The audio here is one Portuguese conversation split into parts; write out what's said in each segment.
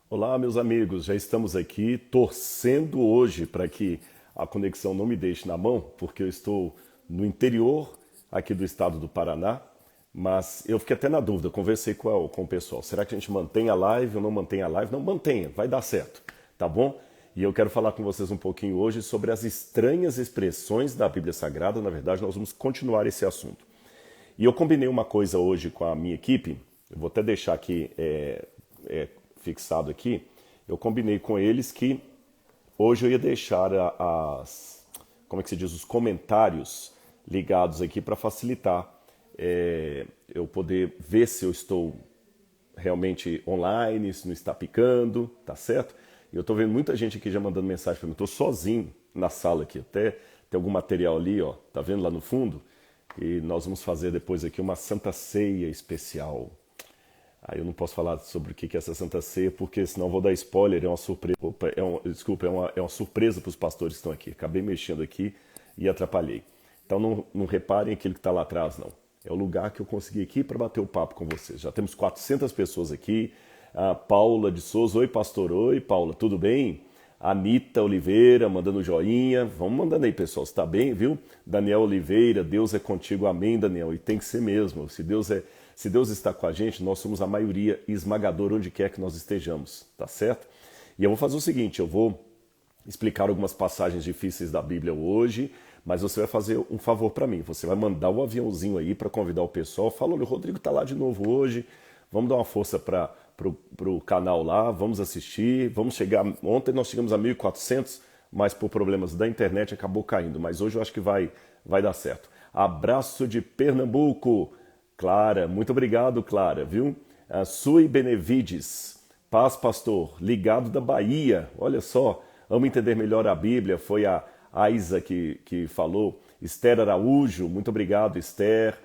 Olá, meus amigos, já estamos aqui torcendo hoje para que a conexão não me deixe na mão, porque eu estou no interior aqui do estado do Paraná, mas eu fiquei até na dúvida, conversei com o pessoal, será que a gente mantém a live ou não mantém a live? Não, mantenha, vai dar certo, tá bom? E eu quero falar com vocês um pouquinho hoje sobre as estranhas expressões da Bíblia Sagrada, na verdade nós vamos continuar esse assunto. E eu combinei uma coisa hoje com a minha equipe, eu vou até deixar aqui fixado aqui, eu combinei com eles que hoje eu ia deixar como é que se diz, os comentários ligados aqui para facilitar eu poder ver se eu estou realmente online, se não está picando, tá certo? E eu estou vendo muita gente aqui já mandando mensagem para mim, estou sozinho na sala aqui, até tem algum material ali, ó, tá vendo lá no fundo? E nós vamos fazer depois aqui uma Santa Ceia especial. Aí eu não posso falar sobre o que é essa Santa Ceia, porque senão eu vou dar spoiler, é uma surpresa. Opa, desculpa, é uma surpresa para os pastores que estão aqui. Acabei mexendo aqui e atrapalhei. Então não reparem aquilo que está lá atrás, não. É o lugar que eu consegui aqui para bater o papo com vocês. Já temos 400 pessoas aqui. A Paula de Souza, oi pastor, oi Paula, tudo bem? Anitta Oliveira, mandando joinha. Vamos mandando aí, pessoal, você está bem, viu? Daniel Oliveira, Deus é contigo, amém, Daniel. E tem que ser mesmo. Se Deus está com a gente, nós somos a maioria esmagadora onde quer que nós estejamos, tá certo? E eu vou fazer o seguinte, eu vou explicar algumas passagens difíceis da Bíblia hoje, mas você vai fazer um favor para mim. Você vai mandar o aviãozinho aí para convidar o pessoal. Fala, olha, o Rodrigo tá lá de novo hoje. Vamos dar uma força para o canal lá, vamos assistir, vamos chegar. Ontem nós chegamos a 1.400, mas por problemas da internet acabou caindo. Mas hoje eu acho que vai dar certo. Abraço de Pernambuco, Clara. Muito obrigado, Clara, viu? Sui Benevides, paz, pastor. Ligado da Bahia, olha só. Amo entender melhor a Bíblia. Foi a Aisa que falou. Esther Araújo, muito obrigado, Esther.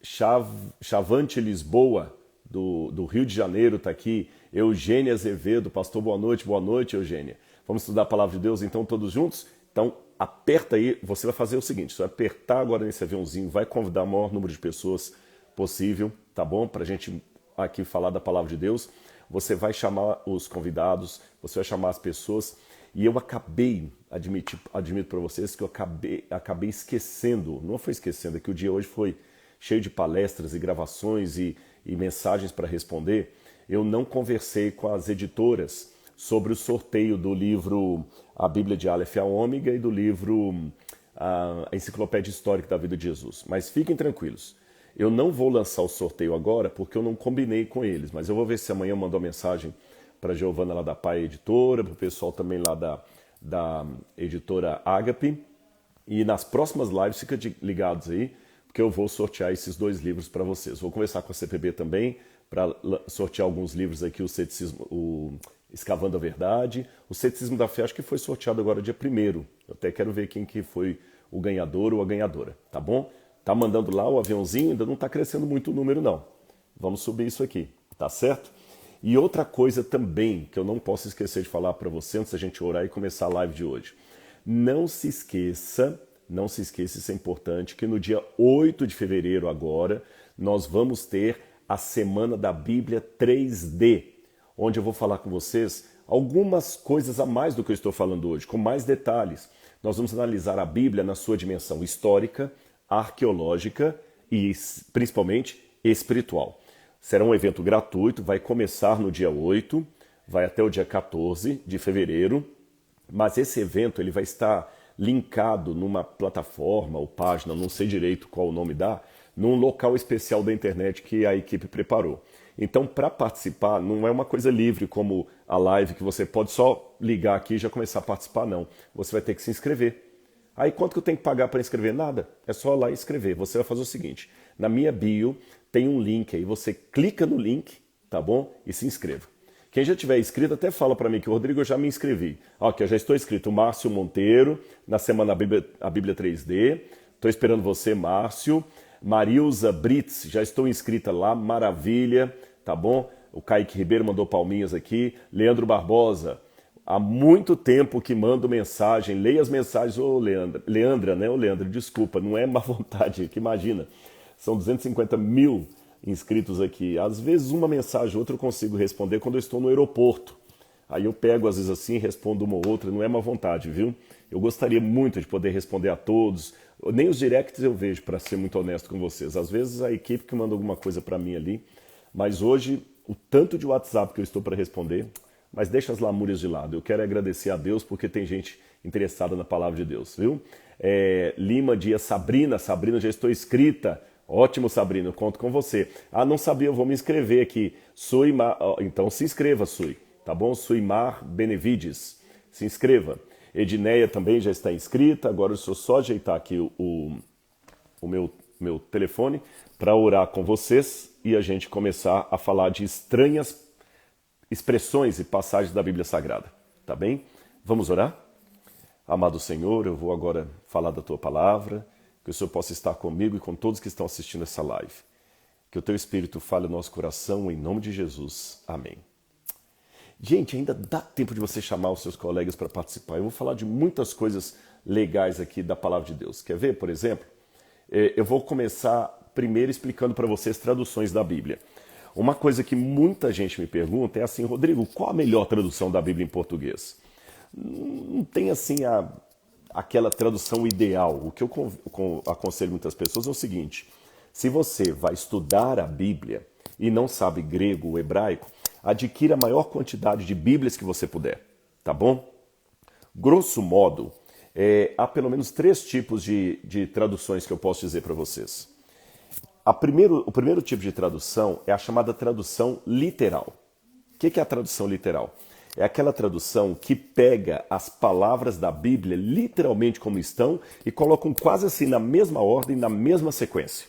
Chavante Lisboa, do Rio de Janeiro, está aqui. Eugênia Azevedo, pastor, boa noite, Eugênia. Vamos estudar a palavra de Deus então todos juntos? Então aperta aí, você vai fazer o seguinte, você vai apertar agora nesse aviãozinho, vai convidar o maior número de pessoas possível, tá bom? Para a gente aqui falar da palavra de Deus. Você vai chamar os convidados, você vai chamar as pessoas. E eu admito para vocês que eu acabei esquecendo, não foi esquecendo, é que o dia hoje foi cheio de palestras e gravações e mensagens para responder. Eu não conversei com as editoras sobre o sorteio do livro A Bíblia de Aleph a Ômega e do livro A Enciclopédia Histórica da Vida de Jesus. Mas fiquem tranquilos, eu não vou lançar o sorteio agora porque eu não combinei com eles, mas eu vou ver se amanhã eu mando uma mensagem para a Giovana lá da Pai Editora, para o pessoal também lá da editora Ágape. E nas próximas lives, fica ligados aí, porque eu vou sortear esses dois livros para vocês. Vou conversar com a CPB também para sortear alguns livros aqui, o Escavando a Verdade. O Ceticismo da Fé acho que foi sorteado agora dia 1º. Eu até quero ver quem que foi o ganhador ou a ganhadora, tá bom? Tá mandando lá o aviãozinho, ainda não está crescendo muito o número não. Vamos subir isso aqui, tá certo? E outra coisa também que eu não posso esquecer de falar para você antes da gente orar e começar a live de hoje. Não se esqueça, isso é importante, que no dia 8 de fevereiro agora, nós vamos ter a Semana da Bíblia 3D, onde eu vou falar com vocês algumas coisas a mais do que eu estou falando hoje, com mais detalhes. Nós vamos analisar a Bíblia na sua dimensão histórica, arqueológica e principalmente espiritual. Será um evento gratuito, vai começar no dia 8, vai até o dia 14 de fevereiro, mas esse evento ele vai estar linkado numa plataforma ou página, não sei direito qual o nome dá, num local especial da internet que a equipe preparou. Então, para participar, não é uma coisa livre como a live, que você pode só ligar aqui e já começar a participar, não. Você vai ter que se inscrever. Aí, quanto que eu tenho que pagar para inscrever? Nada. É só ir lá e inscrever. Você vai fazer o seguinte, na minha bio tem um link aí, você clica no link, tá bom? E se inscreva. Quem já tiver inscrito, até fala para mim que o Rodrigo, eu já me inscrevi. Aqui, eu já estou inscrito. Márcio Monteiro, na Semana a Bíblia 3D. Estou esperando você, Márcio. Marilza Brits, já estou inscrita lá, maravilha, tá bom? O Kaique Ribeiro mandou palminhas aqui. Leandro Barbosa, há muito tempo que mando mensagem. Leia as mensagens, ô Leandra, né? Ô Leandro, desculpa, não é má vontade, que imagina. São 250 mil inscritos aqui. Às vezes uma mensagem ou outra eu consigo responder quando eu estou no aeroporto. Aí eu pego às vezes assim, respondo uma ou outra, não é má vontade, viu? Eu gostaria muito de poder responder a todos. Nem os directs eu vejo, para ser muito honesto com vocês. Às vezes a equipe que manda alguma coisa para mim ali, mas hoje o tanto de WhatsApp que eu estou para responder, mas deixa as lamúrias de lado. Eu quero agradecer a Deus porque tem gente interessada na palavra de Deus, viu? Lima Dias, Sabrina já estou inscrita. Ótimo, Sabrina, eu conto com você. Ah, não sabia, eu vou me inscrever aqui. Suimar, então se inscreva, Sui, tá bom? Suimar Benevides, se inscreva. Edneia também já está inscrita, agora eu só ajeitar aqui o meu telefone para orar com vocês e a gente começar a falar de estranhas expressões e passagens da Bíblia Sagrada, tá bem? Vamos orar? Amado Senhor, eu vou agora falar da Tua Palavra, que o Senhor possa estar comigo e com todos que estão assistindo essa live. Que o Teu Espírito fale no nosso coração, em nome de Jesus. Amém. Gente, ainda dá tempo de você chamar os seus colegas para participar. Eu vou falar de muitas coisas legais aqui da Palavra de Deus. Quer ver, por exemplo? Eu vou começar primeiro explicando para vocês traduções da Bíblia. Uma coisa que muita gente me pergunta é assim, Rodrigo, qual a melhor tradução da Bíblia em português? Não tem assim aquela tradução ideal. O que eu aconselho muitas pessoas é o seguinte: se você vai estudar a Bíblia e não sabe grego ou hebraico, adquira a maior quantidade de Bíblias que você puder, tá bom? Grosso modo, há pelo menos 3 tipos de traduções que eu posso dizer para vocês. O primeiro tipo de tradução é a chamada tradução literal. O que é a tradução literal? É aquela tradução que pega as palavras da Bíblia literalmente como estão e colocam quase assim na mesma ordem, na mesma sequência.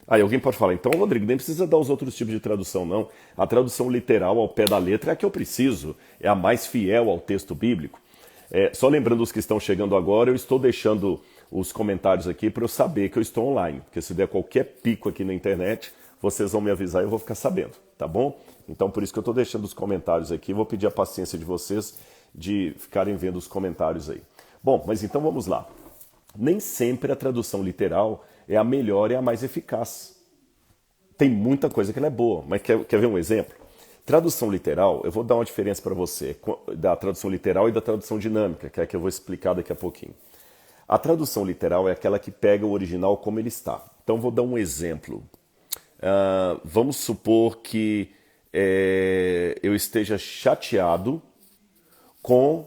Aí alguém pode falar, então, Rodrigo, nem precisa dar os outros tipos de tradução, não. A tradução literal ao pé da letra é a que eu preciso, é a mais fiel ao texto bíblico. Só lembrando os que estão chegando agora, eu estou deixando os comentários aqui para eu saber que eu estou online, porque se der qualquer pico aqui na internet, vocês vão me avisar e eu vou ficar sabendo, tá bom? Então, por isso que eu estou deixando os comentários aqui, vou pedir a paciência de vocês de ficarem vendo os comentários aí. Bom, mas então vamos lá. Nem sempre a tradução literal é a melhor e a mais eficaz. Tem muita coisa que ela é boa, mas quer ver um exemplo? Tradução literal, eu vou dar uma diferença para você da tradução literal e da tradução dinâmica, que é a que eu vou explicar daqui a pouquinho. A tradução literal é aquela que pega o original como ele está. Então vou dar um exemplo. Vamos supor que eu esteja chateado com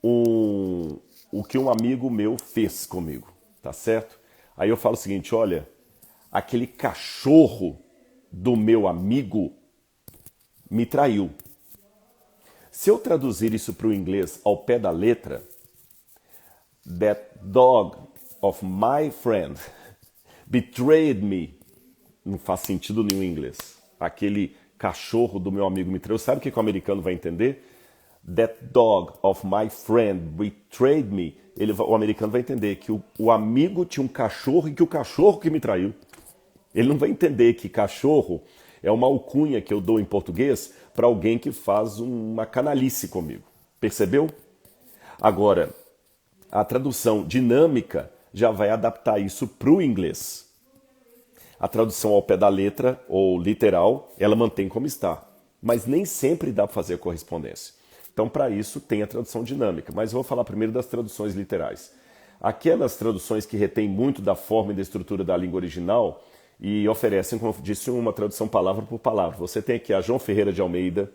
o que um amigo meu fez comigo, tá certo? Aí eu falo o seguinte, olha, aquele cachorro do meu amigo me traiu. Se eu traduzir isso para o inglês ao pé da letra, that dog of my friend betrayed me, não faz sentido nenhum em inglês. Aquele cachorro do meu amigo me traiu. Sabe o que o americano vai entender? That dog of my friend betrayed me. O americano vai entender que o amigo tinha um cachorro e que o cachorro que me traiu. Ele não vai entender que cachorro é uma alcunha que eu dou em português para alguém que faz uma canalice comigo. Percebeu? Agora, a tradução dinâmica já vai adaptar isso para o inglês. A tradução ao pé da letra, ou literal, ela mantém como está. Mas nem sempre dá para fazer a correspondência. Então, para isso, tem a tradução dinâmica. Mas eu vou falar primeiro das traduções literais. Aquelas traduções que retêm muito da forma e da estrutura da língua original e oferecem, como eu disse, uma tradução palavra por palavra. Você tem aqui a João Ferreira de Almeida,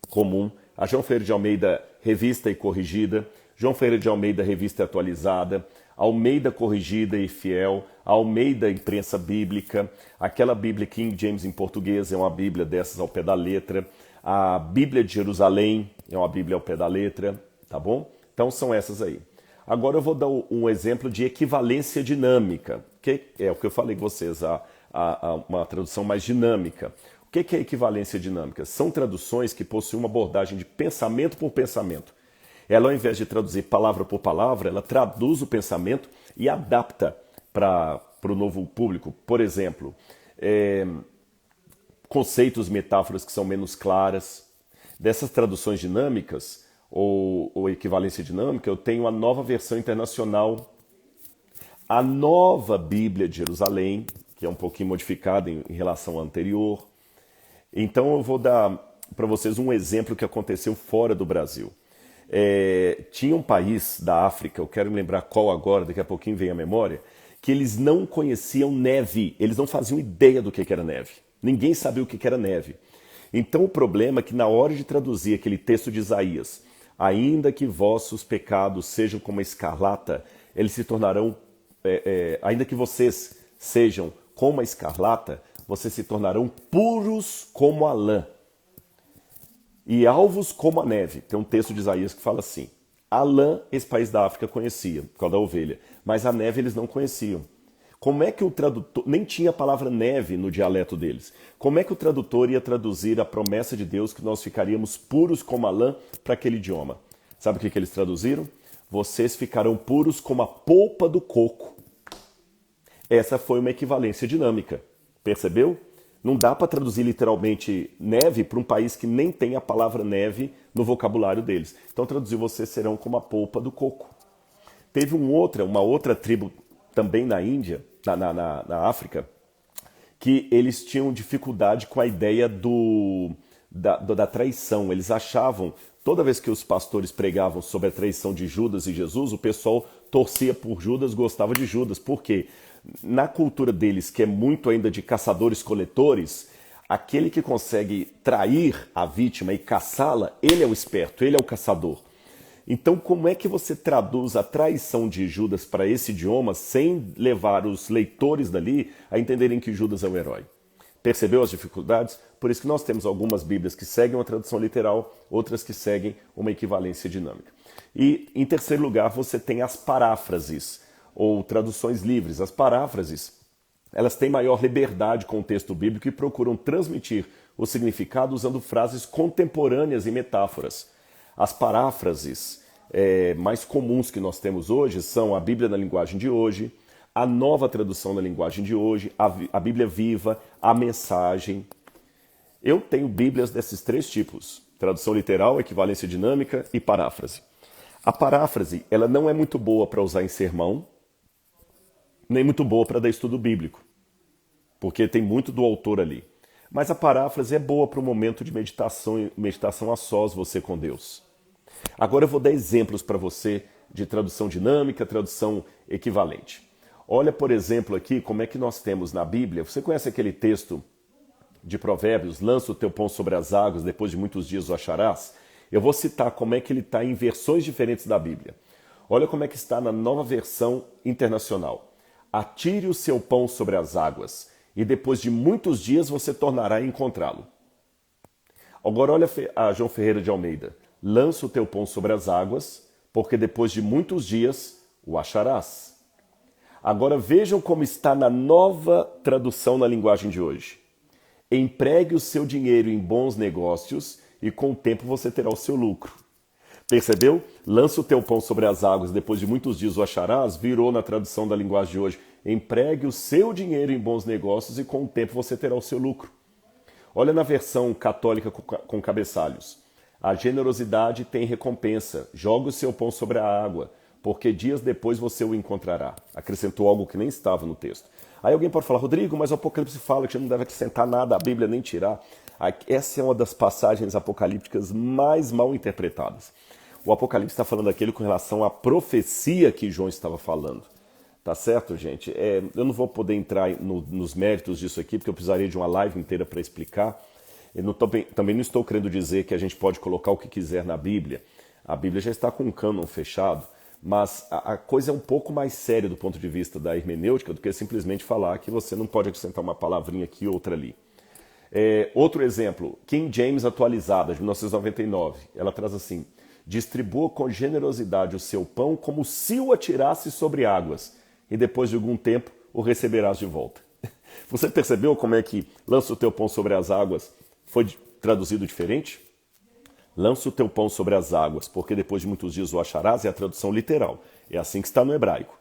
comum, a João Ferreira de Almeida, revista e corrigida, João Ferreira de Almeida, revista e atualizada, Almeida corrigida e fiel, Almeida imprensa bíblica, aquela Bíblia King James em português é uma Bíblia dessas ao pé da letra, a Bíblia de Jerusalém é uma Bíblia ao pé da letra, tá bom? Então são essas aí. Agora eu vou dar um exemplo de equivalência dinâmica, que é o que eu falei com vocês, uma tradução mais dinâmica. O que é equivalência dinâmica? São traduções que possuem uma abordagem de pensamento por pensamento. Ela, ao invés de traduzir palavra por palavra, ela traduz o pensamento e adapta para o novo público. Por exemplo, conceitos, metáforas que são menos claras. Dessas traduções dinâmicas, ou equivalência dinâmica, eu tenho a nova versão internacional, a nova Bíblia de Jerusalém, que é um pouquinho modificada em relação ao anterior. Então eu vou dar para vocês um exemplo que aconteceu fora do Brasil. Tinha um país da África, eu quero me lembrar qual agora, daqui a pouquinho vem a memória, que eles não conheciam neve, eles não faziam ideia do que era neve. Ninguém sabia o que era neve. Então o problema é que na hora de traduzir aquele texto de Isaías, ainda que vossos pecados sejam como a escarlata, eles se tornarão, ainda que vocês sejam como a escarlata, vocês se tornarão puros como a lã e alvos como a neve. Tem um texto de Isaías que fala assim: a lã esse país da África conhecia, por causa da ovelha, mas a neve eles não conheciam. Como é que o tradutor, nem tinha a palavra neve no dialeto deles, como é que o tradutor ia traduzir a promessa de Deus que nós ficaríamos puros como a lã para aquele idioma? Sabe o que eles traduziram? Vocês ficarão puros como a polpa do coco. Essa foi uma equivalência dinâmica, percebeu? Não dá para traduzir literalmente neve para um país que nem tem a palavra neve no vocabulário deles. Então traduziu: vocês serão como a polpa do coco. Teve uma outra tribo também na Índia, na África, que eles tinham dificuldade com a ideia da traição. Eles achavam, toda vez que os pastores pregavam sobre a traição de Judas e Jesus, o pessoal torcia por Judas, gostava de Judas. Por quê? Na cultura deles, que é muito ainda de caçadores-coletores, aquele que consegue trair a vítima e caçá-la, ele é o esperto, ele é o caçador. Então, como é que você traduz a traição de Judas para esse idioma sem levar os leitores dali a entenderem que Judas é o herói? Percebeu as dificuldades? Por isso que nós temos algumas Bíblias que seguem uma tradução literal, outras que seguem uma equivalência dinâmica. E, em terceiro lugar, você tem as paráfrases, ou traduções livres. As paráfrases, elas têm maior liberdade com o texto bíblico e procuram transmitir o significado usando frases contemporâneas e metáforas. As paráfrases mais comuns que nós temos hoje são a Bíblia na linguagem de hoje, a nova tradução na linguagem de hoje, a Bíblia viva, a mensagem. Eu tenho Bíblias desses três tipos: tradução literal, equivalência dinâmica e paráfrase. A paráfrase, ela não é muito boa para usar em sermão, nem muito boa para dar estudo bíblico, porque tem muito do autor ali. Mas a paráfrase é boa para o momento de meditação a sós, você com Deus. Agora eu vou dar exemplos para você de tradução dinâmica, tradução equivalente. Olha, por exemplo, aqui como é que nós temos na Bíblia. Você conhece aquele texto de Provérbios: lança o teu pão sobre as águas, depois de muitos dias o acharás? Eu vou citar como é que ele está em versões diferentes da Bíblia. Olha como é que está na Nova Versão Internacional: atire o seu pão sobre as águas, e depois de muitos dias você tornará a encontrá-lo. Agora olha a João Ferreira de Almeida: lança o teu pão sobre as águas, porque depois de muitos dias o acharás. Agora vejam como está na nova tradução na linguagem de hoje: empregue o seu dinheiro em bons negócios e com o tempo você terá o seu lucro. Percebeu? Lança o teu pão sobre as águas, depois de muitos dias o acharás, virou na tradução da linguagem de hoje: empregue o seu dinheiro em bons negócios e com o tempo você terá o seu lucro. Olha na versão católica com cabeçalhos: a generosidade tem recompensa, joga o seu pão sobre a água, porque dias depois você o encontrará. Acrescentou algo que nem estava no texto. Aí alguém pode falar: Rodrigo, mas o Apocalipse fala que você não deve acrescentar nada à Bíblia nem tirar. Essa é uma das passagens apocalípticas mais mal interpretadas. O Apocalipse está falando aquilo com relação à profecia que João estava falando. Tá certo, gente? Eu não vou poder entrar nos méritos disso aqui, porque eu precisaria de uma live inteira para explicar. Também não estou querendo dizer que a gente pode colocar o que quiser na Bíblia. A Bíblia já está com um cânon fechado, mas a coisa é um pouco mais séria do ponto de vista da hermenêutica do que simplesmente falar que você não pode acrescentar uma palavrinha aqui e outra ali. Outro exemplo, King James atualizada, de 1999. Ela traz assim: distribua com generosidade o seu pão como se o atirasse sobre águas, e depois de algum tempo o receberás de volta. Você percebeu como é que lança o teu pão sobre as águas foi traduzido diferente? Lança o teu pão sobre as águas, porque depois de muitos dias o acharás, é a tradução literal. É assim que está no hebraico.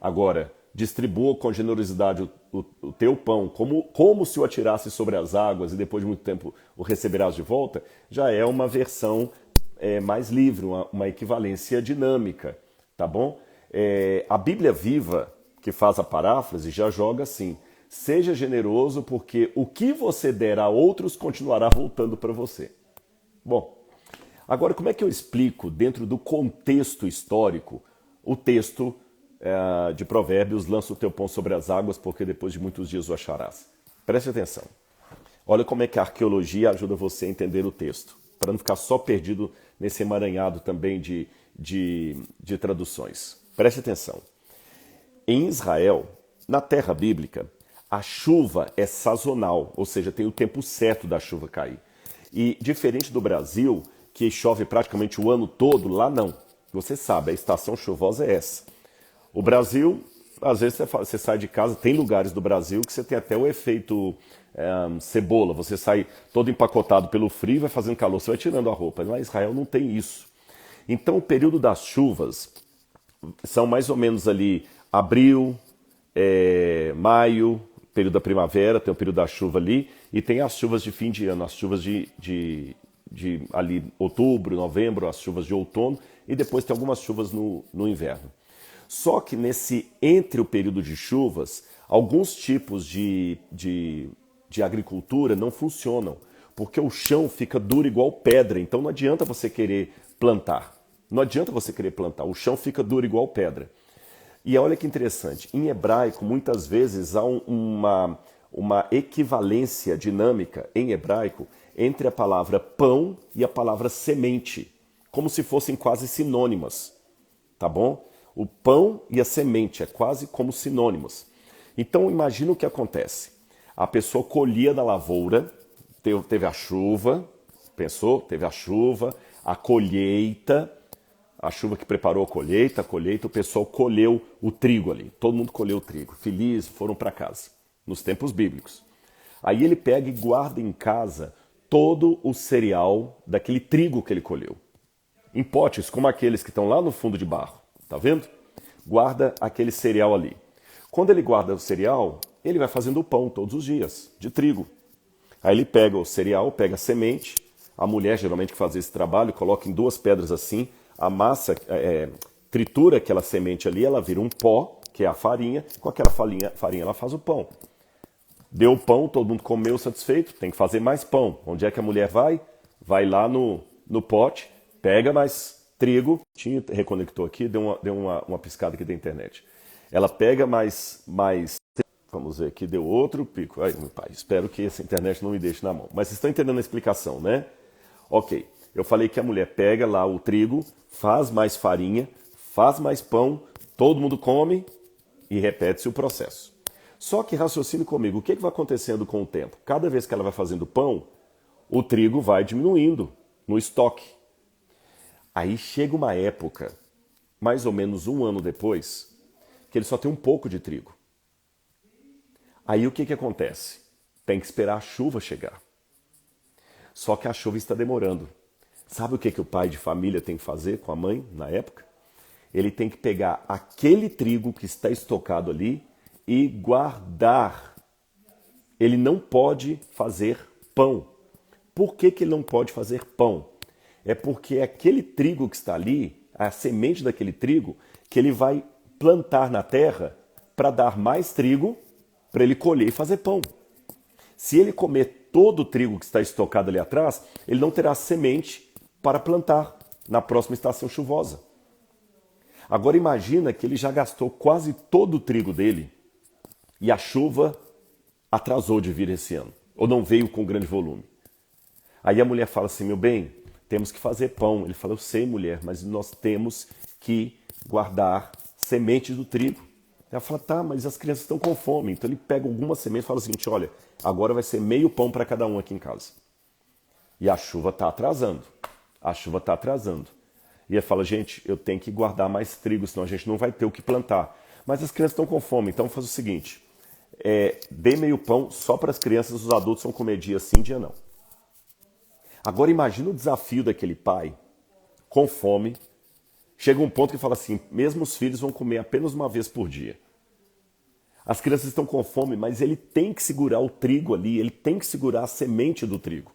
Agora, distribua com generosidade o teu pão, como se o atirasse sobre as águas e depois de muito tempo o receberás de volta, já é uma versão mais livre, uma equivalência dinâmica, tá bom? A Bíblia Viva, que faz a paráfrase, já joga assim: Seja generoso, porque o que você der a outros continuará voltando para você. Bom, agora como é que eu explico, dentro do contexto histórico, o texto de Provérbios, lança o teu pão sobre as águas, porque depois de muitos dias o acharás? Preste atenção. Olha como é que a arqueologia ajuda você a entender o texto, para não ficar só perdido nesse emaranhado também de traduções. Preste atenção. Em Israel, na terra bíblica, a chuva é sazonal, ou seja, tem o tempo certo da chuva cair. E diferente do Brasil, que chove praticamente o ano todo, lá não. Você sabe, a estação chuvosa é essa. O Brasil, às vezes você sai de casa, tem lugares do Brasil que você tem até o efeito cebola. Você sai todo empacotado pelo frio, vai fazendo calor, você vai tirando a roupa. Lá em Israel não tem isso. Então o período das chuvas são mais ou menos ali abril, maio, período da primavera, tem o período da chuva ali, e tem as chuvas de fim de ano, as chuvas de ali outubro, novembro, as chuvas de outono, e depois tem algumas chuvas no inverno. Só que entre o período de chuvas, alguns tipos de agricultura não funcionam, porque o chão fica duro igual pedra, então não adianta você querer plantar. Não adianta você querer plantar, o chão fica duro igual pedra. E olha que interessante, em hebraico muitas vezes há uma equivalência dinâmica em hebraico entre a palavra pão e a palavra semente, como se fossem quase sinônimas, tá bom? O pão e a semente é quase como sinônimos. Então imagina o que acontece. A pessoa colhia da lavoura, teve a chuva, pensou? Teve a chuva, a colheita, a chuva que preparou a colheita, o pessoal colheu o trigo ali. Todo mundo colheu o trigo, feliz, foram para casa, nos tempos bíblicos. Aí ele pega e guarda em casa todo o cereal daquele trigo que ele colheu. Em potes, como aqueles que estão lá no fundo de barro. Tá vendo? Guarda aquele cereal ali. Quando ele guarda o cereal, ele vai fazendo o pão todos os dias, de trigo. Aí ele pega o cereal, pega a semente. A mulher, geralmente, que faz esse trabalho, coloca em 2 pedras assim, amassa, tritura aquela semente ali, ela vira um pó, que é a farinha. Com aquela farinha ela faz o pão. Deu o pão, todo mundo comeu satisfeito, tem que fazer mais pão. Onde é que a mulher vai? Vai lá no pote, pega mais trigo, reconectou aqui, deu uma piscada aqui da internet. Ela pega mais, vamos ver aqui, deu outro pico. Ai, meu pai, espero que essa internet não me deixe na mão. Mas vocês estão entendendo a explicação, né? Ok, eu falei que a mulher pega lá o trigo, faz mais farinha, faz mais pão, todo mundo come e repete-se o processo. Só que raciocine comigo, o que vai acontecendo com o tempo? Cada vez que ela vai fazendo pão, o trigo vai diminuindo no estoque. Aí chega uma época, mais ou menos 1 ano depois, que ele só tem um pouco de trigo. Aí o que acontece? Tem que esperar a chuva chegar. Só que a chuva está demorando. Sabe o que o pai de família tem que fazer com a mãe na época? Ele tem que pegar aquele trigo que está estocado ali e guardar. Ele não pode fazer pão. Por que ele não pode fazer pão? É porque aquele trigo que está ali, a semente daquele trigo, que ele vai plantar na terra para dar mais trigo para ele colher e fazer pão. Se ele comer todo o trigo que está estocado ali atrás, ele não terá semente para plantar na próxima estação chuvosa. Agora imagina que ele já gastou quase todo o trigo dele e a chuva atrasou de vir esse ano, ou não veio com grande volume. Aí a mulher fala assim, meu bem, temos que fazer pão. Ele fala, eu sei, mulher, mas nós temos que guardar sementes do trigo. Ela fala, tá, mas as crianças estão com fome. Então ele pega algumas sementes e fala o seguinte, olha, agora vai ser meio pão para cada um aqui em casa. E a chuva está atrasando. A chuva está atrasando. E ele fala, gente, eu tenho que guardar mais trigo, senão a gente não vai ter o que plantar. Mas as crianças estão com fome, então faz o seguinte, dê meio pão só para as crianças, os adultos vão comer dia sim, dia não. Agora imagina o desafio daquele pai, com fome, chega um ponto que fala assim, mesmo os filhos vão comer apenas uma vez por dia. As crianças estão com fome, mas ele tem que segurar o trigo ali, ele tem que segurar a semente do trigo.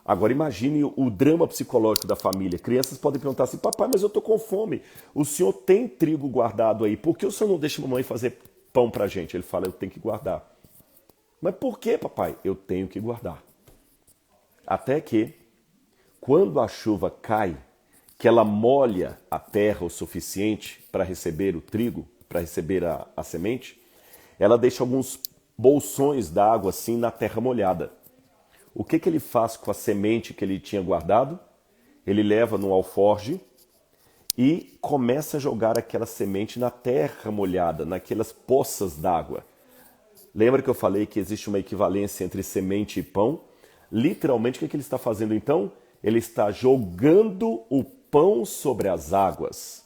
Agora imagine o drama psicológico da família. Crianças podem perguntar assim, papai, mas eu estou com fome. O senhor tem trigo guardado aí, por que o senhor não deixa a mamãe fazer pão pra gente? Ele fala, eu tenho que guardar. Mas por que, papai? Eu tenho que guardar. Até que, quando a chuva cai, que ela molha a terra o suficiente para receber o trigo, para receber a semente, ela deixa alguns bolsões d'água assim na terra molhada. O que ele faz com a semente que ele tinha guardado? Ele leva num alforje e começa a jogar aquela semente na terra molhada, naquelas poças d'água. Lembra que eu falei que existe uma equivalência entre semente e pão? Literalmente, o que ele está fazendo então? Ele está jogando o pão sobre as águas.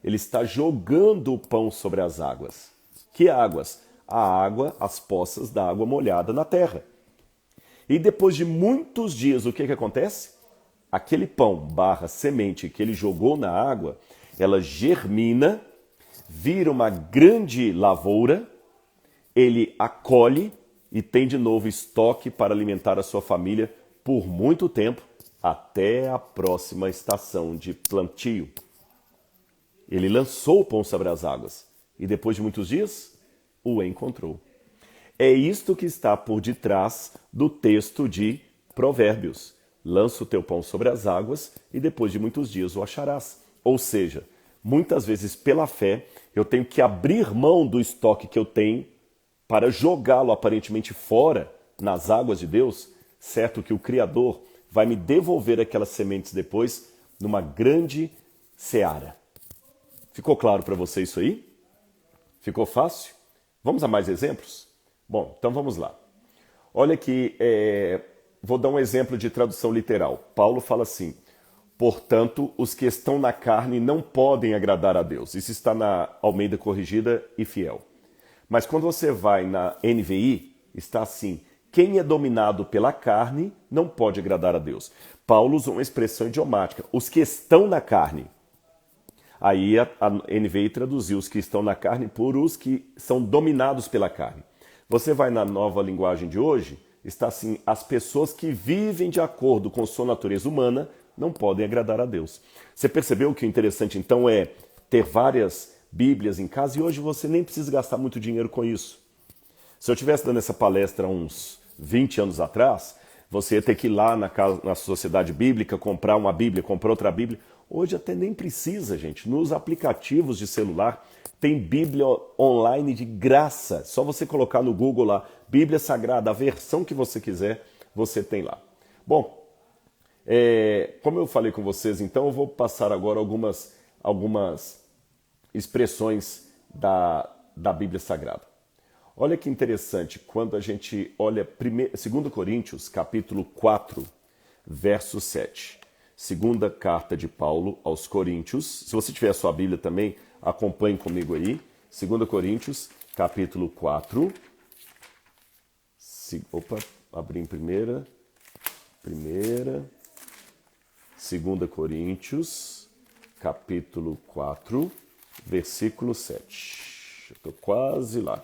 Ele está jogando o pão sobre as águas. Que águas? A água, as poças d'água molhada na terra. E depois de muitos dias, o que acontece? Aquele pão barra semente que ele jogou na água, ela germina, vira uma grande lavoura, ele acolhe e tem de novo estoque para alimentar a sua família por muito tempo, até a próxima estação de plantio. Ele lançou o pão sobre as águas e depois de muitos dias, o encontrou. É isto que está por detrás do texto de Provérbios. Lança o teu pão sobre as águas e depois de muitos dias o acharás. Ou seja, muitas vezes pela fé eu tenho que abrir mão do estoque que eu tenho para jogá-lo aparentemente fora nas águas de Deus, certo que o Criador vai me devolver aquelas sementes depois numa grande seara. Ficou claro para você isso aí? Ficou fácil? Vamos a mais exemplos? Bom, então vamos lá. Olha aqui, vou dar um exemplo de tradução literal. Paulo fala assim: portanto, os que estão na carne não podem agradar a Deus. Isso está na Almeida Corrigida e Fiel. Mas quando você vai na NVI, está assim: quem é dominado pela carne não pode agradar a Deus. Paulo usa uma expressão idiomática: os que estão na carne. Aí a NVI traduziu os que estão na carne por os que são dominados pela carne. Você vai na nova linguagem de hoje, está assim: as pessoas que vivem de acordo com sua natureza humana não podem agradar a Deus. Você percebeu que o interessante então é ter várias Bíblias em casa e hoje você nem precisa gastar muito dinheiro com isso. Se eu estivesse dando essa palestra há uns 20 anos atrás, você ia ter que ir lá na sociedade bíblica, comprar uma Bíblia, comprar outra Bíblia. Hoje até nem precisa, gente. Nos aplicativos de celular tem Bíblia online de graça. Só você colocar no Google lá, Bíblia Sagrada, a versão que você quiser, você tem lá. Bom, como eu falei com vocês, então eu vou passar agora algumas expressões da Bíblia Sagrada. Olha que interessante, quando a gente olha 2 Coríntios, capítulo 4, verso 7. Segunda carta de Paulo aos Coríntios. Se você tiver a sua Bíblia também, acompanhe comigo aí. 2 Coríntios, capítulo 4. Abri em primeira. 2 Coríntios, capítulo 4, versículo 7. Estou quase lá.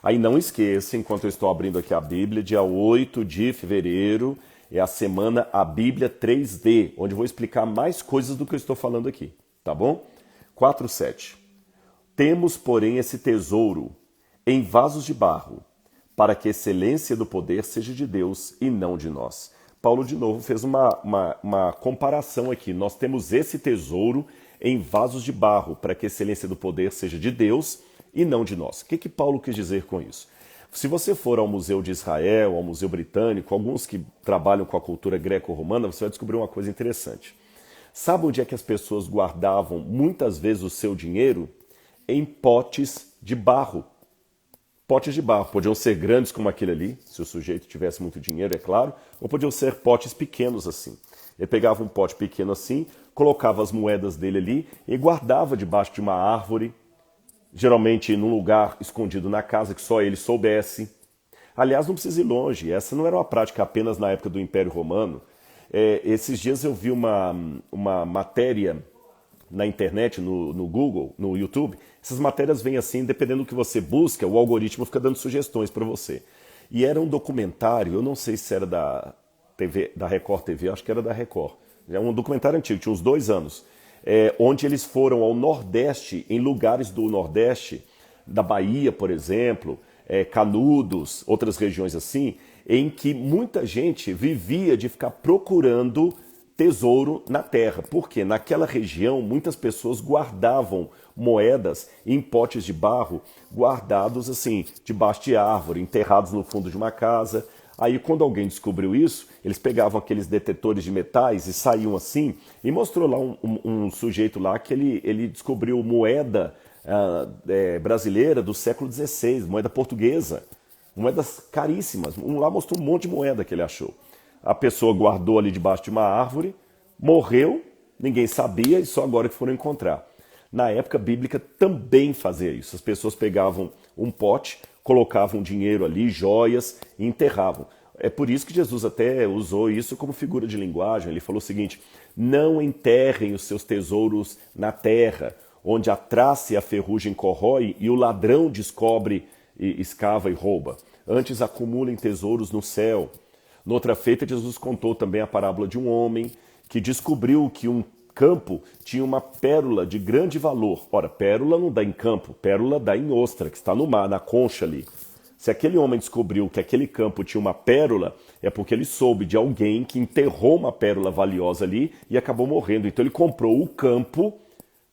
Aí não esqueça, enquanto eu estou abrindo aqui a Bíblia, dia 8 de fevereiro é a semana A Bíblia 3D, onde eu vou explicar mais coisas do que eu estou falando aqui, tá bom? 4:7. Temos, porém, esse tesouro em vasos de barro, para que a excelência do poder seja de Deus e não de nós. Paulo, de novo, fez uma comparação aqui. Nós temos esse tesouro em vasos de barro, para que a excelência do poder seja de Deus e não de nós. O que Paulo quis dizer com isso? Se você for ao Museu de Israel, ao Museu Britânico, alguns que trabalham com a cultura greco-romana, você vai descobrir uma coisa interessante. Sabe onde é que as pessoas guardavam muitas vezes o seu dinheiro? Em potes de barro. Potes de barro. Podiam ser grandes como aquele ali, se o sujeito tivesse muito dinheiro, é claro, ou podiam ser potes pequenos assim. Ele pegava um pote pequeno assim, colocava as moedas dele ali e guardava debaixo de uma árvore, geralmente num lugar escondido na casa que só ele soubesse. Aliás, não precisa ir longe, essa não era uma prática apenas na época do Império Romano. Esses dias eu vi uma matéria na internet, no Google, no YouTube. Essas matérias vêm assim, dependendo do que você busca, o algoritmo fica dando sugestões para você. E era um documentário, eu não sei se era da TV, da Record TV, acho que era da Record. É um documentário antigo, tinha uns 2 anos. Onde eles foram ao Nordeste, em lugares do Nordeste, da Bahia, por exemplo, Canudos, outras regiões assim, em que muita gente vivia de ficar procurando tesouro na terra. Porque naquela região muitas pessoas guardavam moedas em potes de barro, guardados assim, debaixo de árvore, enterrados no fundo de uma casa. Aí quando alguém descobriu isso, eles pegavam aqueles detetores de metais e saíam assim, e mostrou lá um sujeito lá que ele descobriu moeda brasileira do século XVI, moeda portuguesa, moedas caríssimas. Lá mostrou um monte de moeda que ele achou. A pessoa guardou ali debaixo de uma árvore, morreu, ninguém sabia e só agora que foram encontrar. Na época bíblica também fazia isso. As pessoas pegavam um pote, colocavam dinheiro ali, joias e enterravam. É por isso que Jesus até usou isso como figura de linguagem. Ele falou o seguinte: não enterrem os seus tesouros na terra, onde a traça e a ferrugem corrói e o ladrão descobre, escava e rouba. Antes acumulem tesouros no céu. Noutra feita, Jesus contou também a parábola de um homem que descobriu que um campo tinha uma pérola de grande valor. Ora, pérola não dá em campo, pérola dá em ostra, que está no mar, na concha ali. Se aquele homem descobriu que aquele campo tinha uma pérola, é porque ele soube de alguém que enterrou uma pérola valiosa ali e acabou morrendo. Então ele comprou o campo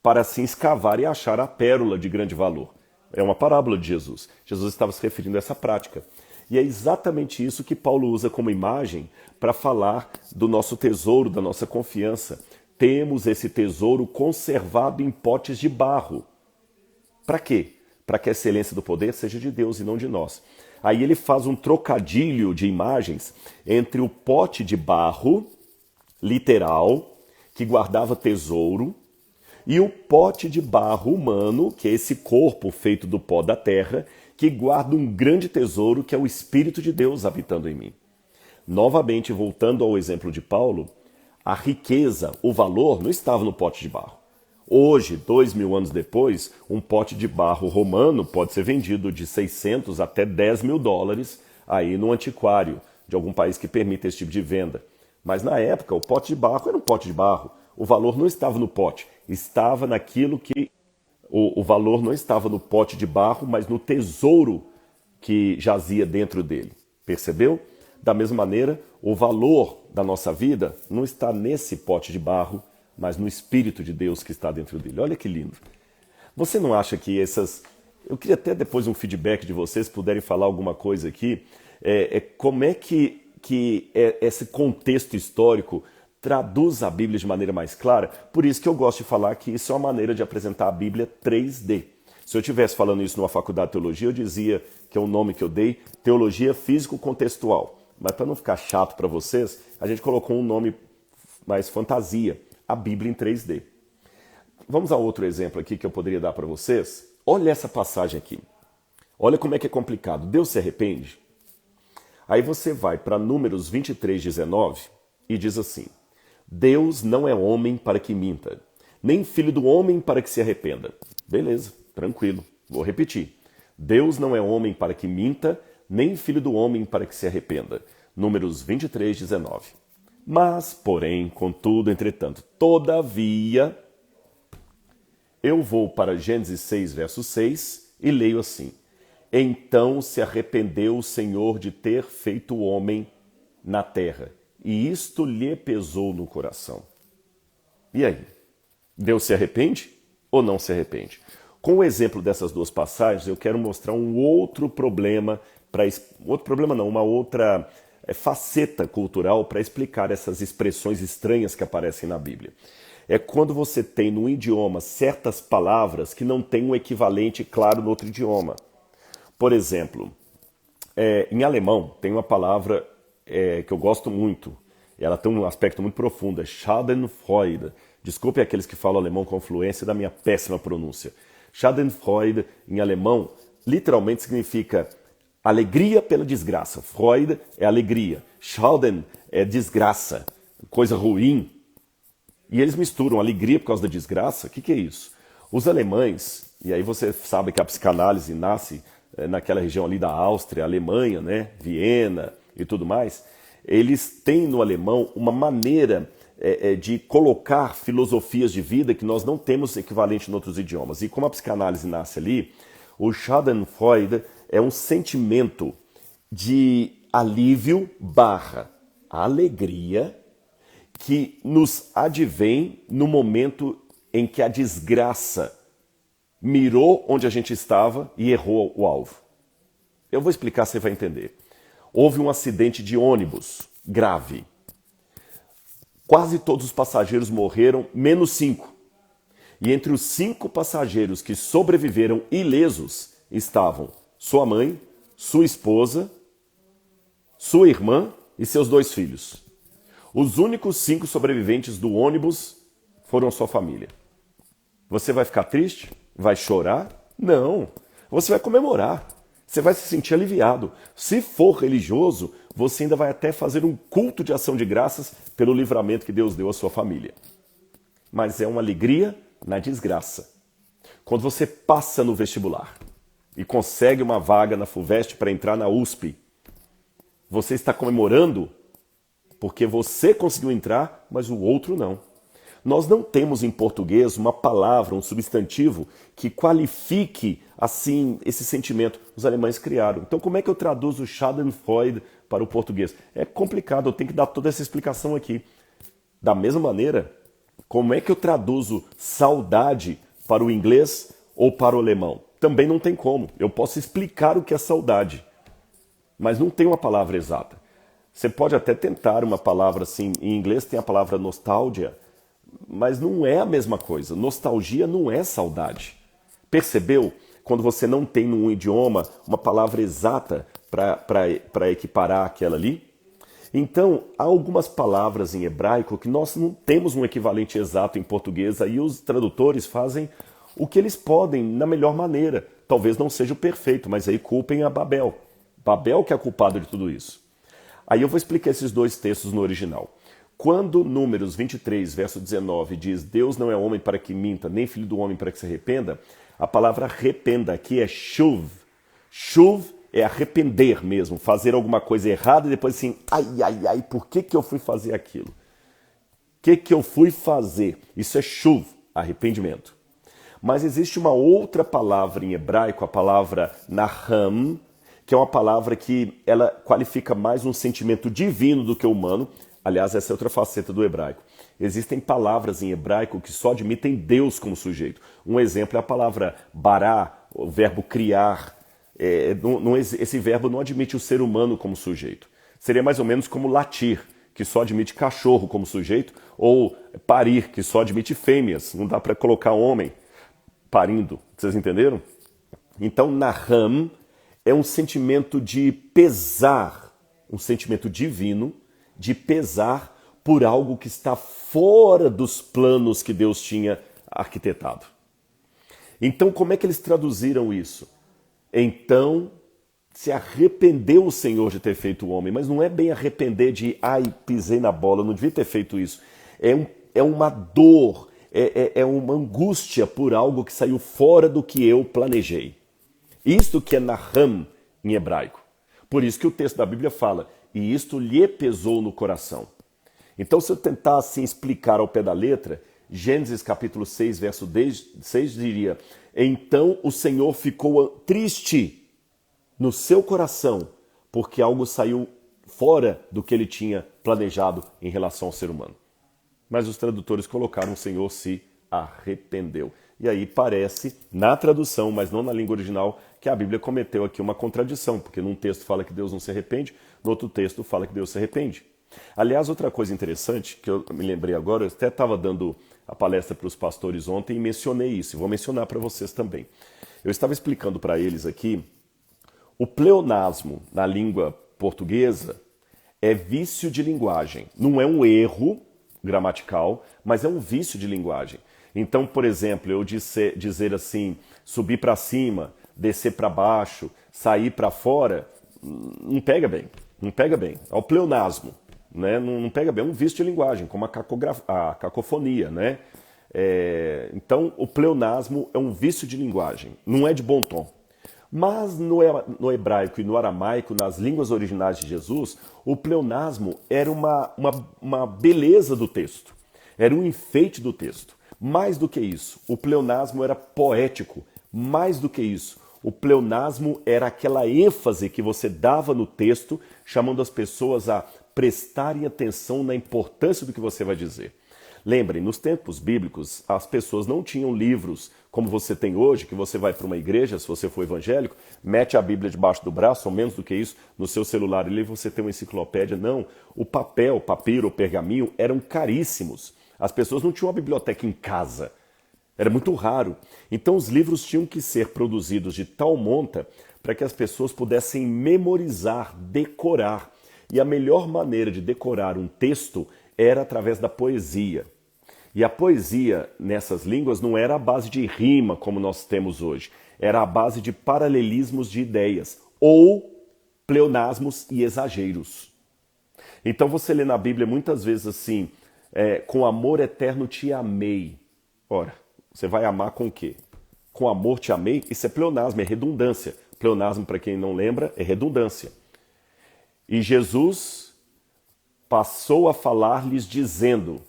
para assim escavar e achar a pérola de grande valor. É uma parábola de Jesus. Jesus estava se referindo a essa prática. E é exatamente isso que Paulo usa como imagem para falar do nosso tesouro, da nossa confiança. Temos esse tesouro conservado em potes de barro. Para quê? Para que a excelência do poder seja de Deus e não de nós. Aí ele faz um trocadilho de imagens entre o pote de barro, literal, que guardava tesouro, e o pote de barro humano, que é esse corpo feito do pó da terra, que guarda um grande tesouro, que é o Espírito de Deus habitando em mim. Novamente, voltando ao exemplo de Paulo, a riqueza, o valor, não estava no pote de barro. Hoje, 2000 anos depois, um pote de barro romano pode ser vendido de 600 até 10 mil dólares aí no antiquário de algum país que permita esse tipo de venda. Mas na época, o pote de barro era um pote de barro. O valor não estava no pote, estava naquilo que... O valor não estava no pote de barro, mas no tesouro que jazia dentro dele. Percebeu? Da mesma maneira, o valor da nossa vida não está nesse pote de barro, mas no Espírito de Deus que está dentro dele. Olha que lindo. Você não acha que essas... Eu queria até depois um feedback de vocês, puderem falar alguma coisa aqui. Como é que esse contexto histórico traduz a Bíblia de maneira mais clara? Por isso que eu gosto de falar que isso é uma maneira de apresentar a Bíblia 3D. Se eu estivesse falando isso numa faculdade de teologia, eu dizia que é o nome que eu dei, Teologia Físico-Contextual. Mas para não ficar chato para vocês, a gente colocou um nome mais fantasia, a Bíblia em 3D. Vamos a outro exemplo aqui que eu poderia dar para vocês. Olha essa passagem aqui. Olha como é que é complicado. Deus se arrepende? Aí você vai para Números 23:19 e diz assim: Deus não é homem para que minta, nem filho do homem para que se arrependa. Beleza, tranquilo. Vou repetir. Deus não é homem para que minta, nem filho do homem para que se arrependa. Números 23:19. Mas, porém, contudo, entretanto, todavia, eu vou para Gênesis 6, verso 6, e leio assim: Então se arrependeu o Senhor de ter feito o homem na terra, e isto lhe pesou no coração. E aí? Deus se arrepende ou não se arrepende? Com o exemplo dessas duas passagens, eu quero mostrar um outro problema, uma outra faceta cultural para explicar essas expressões estranhas que aparecem na Bíblia. É quando você tem no idioma certas palavras que não têm um equivalente claro no outro idioma. Por exemplo, em alemão tem uma palavra que eu gosto muito, ela tem um aspecto muito profundo, é Schadenfreude. Desculpe aqueles que falam alemão com fluência da minha péssima pronúncia. Schadenfreude, em alemão, literalmente significa alegria pela desgraça. Freude é alegria. Schaden é desgraça, coisa ruim. E eles misturam alegria por causa da desgraça. O que é isso? Os alemães, e aí você sabe que a psicanálise nasce naquela região ali da Áustria, Alemanha, né? Viena e tudo mais, eles têm no alemão uma maneira de colocar filosofias de vida que nós não temos equivalente em outros idiomas. E como a psicanálise nasce ali, o Schadenfreude é um sentimento de alívio barra alegria que nos advém no momento em que a desgraça mirou onde a gente estava e errou o alvo. Eu vou explicar, você vai entender. Houve um acidente de ônibus grave. Quase todos os passageiros morreram, menos 5. E entre os 5 passageiros que sobreviveram ilesos estavam sua mãe, sua esposa, sua irmã e seus 2 filhos. Os únicos 5 sobreviventes do ônibus foram sua família. Você vai ficar triste? Vai chorar? Não. Você vai comemorar. Você vai se sentir aliviado. Se for religioso, você ainda vai até fazer um culto de ação de graças pelo livramento que Deus deu à sua família. Mas é uma alegria na desgraça. Quando você passa no vestibular e consegue uma vaga na FUVEST para entrar na USP, você está comemorando porque você conseguiu entrar, mas o outro não. Nós não temos em português uma palavra, um substantivo que qualifique assim esse sentimento. Os alemães criaram. Então como é que eu traduzo Schadenfreude para o português? É complicado, eu tenho que dar toda essa explicação aqui. Da mesma maneira, como é que eu traduzo saudade para o inglês ou para o alemão? Também não tem como. Eu posso explicar o que é saudade, mas não tem uma palavra exata. Você pode até tentar uma palavra assim, em inglês tem a palavra nostalgia, mas não é a mesma coisa. Nostalgia não é saudade. Percebeu? Quando você não tem num idioma uma palavra exata para equiparar aquela ali? Então, há algumas palavras em hebraico que nós não temos um equivalente exato em português, aí os tradutores fazem o que eles podem na melhor maneira. Talvez não seja o perfeito, mas aí culpem a Babel. Babel que é culpado de tudo isso. Aí eu vou explicar esses 2 textos no original. Quando Números 23, verso 19 diz Deus não é homem para que minta, nem filho do homem para que se arrependa, a palavra arrependa aqui é shuv. Shuv é arrepender mesmo, fazer alguma coisa errada e depois assim, ai, por que eu fui fazer aquilo? O que eu fui fazer? Isso é shuv, arrependimento. Mas existe uma outra palavra em hebraico, a palavra naham, que é uma palavra que ela qualifica mais um sentimento divino do que humano. Aliás, essa é outra faceta do hebraico. Existem palavras em hebraico que só admitem Deus como sujeito. Um exemplo é a palavra bará, o verbo criar. Esse verbo não admite o ser humano como sujeito. Seria mais ou menos como latir, que só admite cachorro como sujeito, ou parir, que só admite fêmeas. Não dá para colocar homem parindo. Vocês entenderam? Então, naham é um sentimento de pesar, um sentimento divino, de pesar por algo que está fora dos planos que Deus tinha arquitetado. Então, como é que eles traduziram isso? Então, se arrependeu o Senhor de ter feito o homem, mas não é bem arrepender de, pisei na bola, não devia ter feito isso. É uma dor, é uma angústia por algo que saiu fora do que eu planejei. Isto que é naham em hebraico. Por isso que o texto da Bíblia fala, e isto lhe pesou no coração. Então, se eu tentar assim explicar ao pé da letra, Gênesis capítulo 6, verso 6 diria, então o Senhor ficou triste no seu coração, porque algo saiu fora do que ele tinha planejado em relação ao ser humano. Mas os tradutores colocaram o Senhor se arrependeu. E aí parece, na tradução, mas não na língua original, que a Bíblia cometeu aqui uma contradição, porque num texto fala que Deus não se arrepende, no outro texto fala que Deus se arrepende. Aliás, outra coisa interessante, que eu me lembrei agora, eu até estava dando a palestra para os pastores ontem e mencionei isso, e vou mencionar para vocês também. Eu estava explicando para eles aqui, o pleonasmo na língua portuguesa é vício de linguagem. Não é um erro gramatical, mas é um vício de linguagem. Então, por exemplo, eu dizer assim, subir para cima, descer para baixo, sair para fora, não pega bem. Não pega bem. É o pleonasmo. Né? Não pega bem. É um vício de linguagem, como a cacofonia. Né? Então, o pleonasmo é um vício de linguagem. Não é de bom tom. Mas no hebraico e no aramaico, nas línguas originais de Jesus, o pleonasmo era uma beleza do texto. Era um enfeite do texto. Mais do que isso, o pleonasmo era poético. Mais do que isso, O pleonasmo era aquela ênfase que você dava no texto, chamando as pessoas a prestarem atenção na importância do que você vai dizer. Lembrem, nos tempos bíblicos, as pessoas não tinham livros como você tem hoje, que você vai para uma igreja, se você for evangélico, mete a Bíblia debaixo do braço, ou menos do que isso, no seu celular e você tem uma enciclopédia. Não, o papel, papiro, o pergaminho eram caríssimos. As pessoas não tinham uma biblioteca em casa. Era muito raro. Então os livros tinham que ser produzidos de tal monta para que as pessoas pudessem memorizar, decorar. E a melhor maneira de decorar um texto era através da poesia. E a poesia nessas línguas não era a base de rima como nós temos hoje. Era a base de paralelismos de ideias ou pleonasmos e exageros. Então você lê na Bíblia muitas vezes assim, com amor eterno te amei. Ora, você vai amar com o quê? Com amor te amei? Isso é pleonasmo, é redundância. Pleonasmo, para quem não lembra, é redundância. E Jesus passou a falar-lhes dizendo.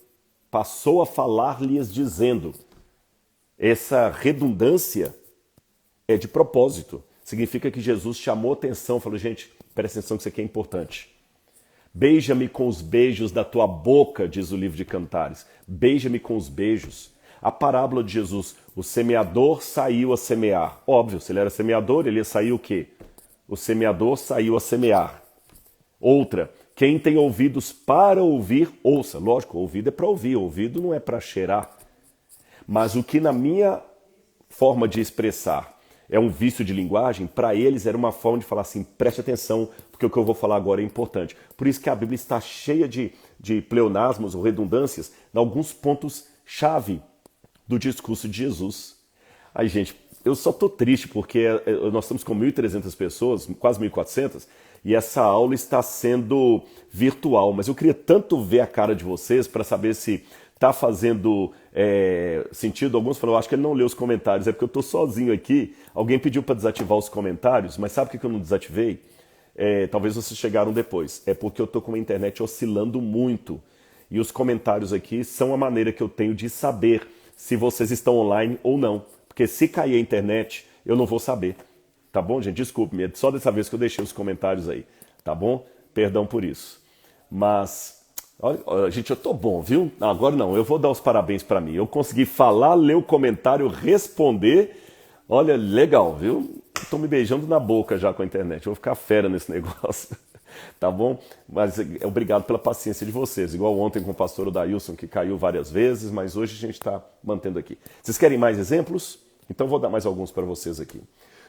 Essa redundância é de propósito. Significa que Jesus chamou atenção, falou, gente, presta atenção que isso aqui é importante. Beija-me com os beijos da tua boca, diz o livro de Cantares. Beija-me com os beijos. A parábola de Jesus, o semeador saiu a semear. Óbvio, se ele era semeador, ele ia sair o quê? O semeador saiu a semear. Outra, quem tem ouvidos para ouvir, ouça. Lógico, ouvido é para ouvir, ouvido não é para cheirar. Mas o que na minha forma de expressar é um vício de linguagem, para eles era uma forma de falar assim, preste atenção, porque o que eu vou falar agora é importante. Por isso que a Bíblia está cheia de pleonasmos ou redundâncias em alguns pontos-chave do discurso de Jesus. Aí, gente, eu só estou triste porque nós estamos com 1.300 pessoas, quase 1.400, e essa aula está sendo virtual, mas eu queria tanto ver a cara de vocês para saber se está fazendo sentido. Alguns falaram, acho que ele não leu os comentários, é porque eu estou sozinho aqui. Alguém pediu para desativar os comentários, mas sabe por que eu não desativei? Talvez vocês chegaram depois. É porque eu estou com a internet oscilando muito. E os comentários aqui são a maneira que eu tenho de saber se vocês estão online ou não. Porque se cair a internet, eu não vou saber. Tá bom, gente? Desculpe-me, é só dessa vez que eu deixei os comentários aí. Tá bom? Perdão por isso. Mas, olha, gente, eu tô bom, viu? Agora não, eu vou dar os parabéns para mim. Eu consegui falar, ler o comentário, responder. Olha, legal, viu? Estou me beijando na boca já com a internet. Eu vou ficar fera nesse negócio. Tá bom? Mas obrigado pela paciência de vocês. Igual ontem com o pastor Odailson, que caiu várias vezes, mas hoje a gente está mantendo aqui. Vocês querem mais exemplos? Então vou dar mais alguns para vocês aqui.